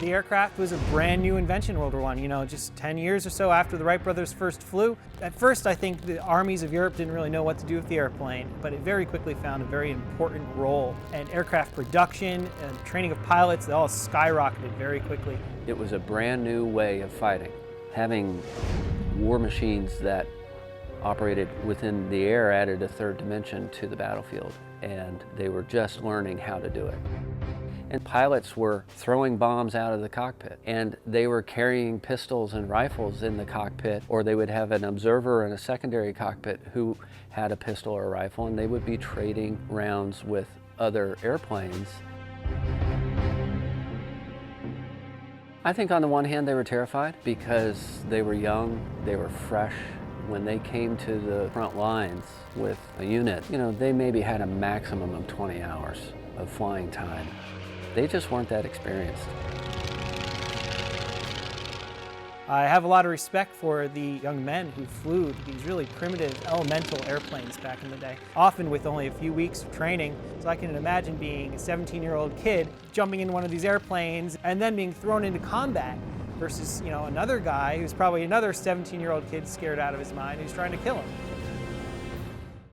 The aircraft was a brand new invention in World War I, you know, just 10 years or so after the Wright brothers first flew. At first, I think the armies of Europe didn't really know what to do with the airplane, but it very quickly found a very important role. And aircraft production and training of pilots, they all skyrocketed very quickly. It was a brand new way of fighting. Having war machines that operated within the air added a third dimension to the battlefield, and they were just learning how to do it. And pilots were throwing bombs out of the cockpit, and they were carrying pistols and rifles in the cockpit, or they would have an observer in a secondary cockpit who had a pistol or a rifle, and they would be trading rounds with other airplanes. I think on the one hand they were terrified because they were young, they were fresh. When they came to the front lines with a unit, you know, they maybe had a maximum of 20 hours of flying time. They just weren't that experienced. I have a lot of respect for the young men who flew these really primitive elemental airplanes back in the day, often with only a few weeks of training. So I can imagine being a 17-year-old kid jumping in one of these airplanes and then being thrown into combat versus, you know, another guy who's probably another 17-year-old kid scared out of his mind who's trying to kill him.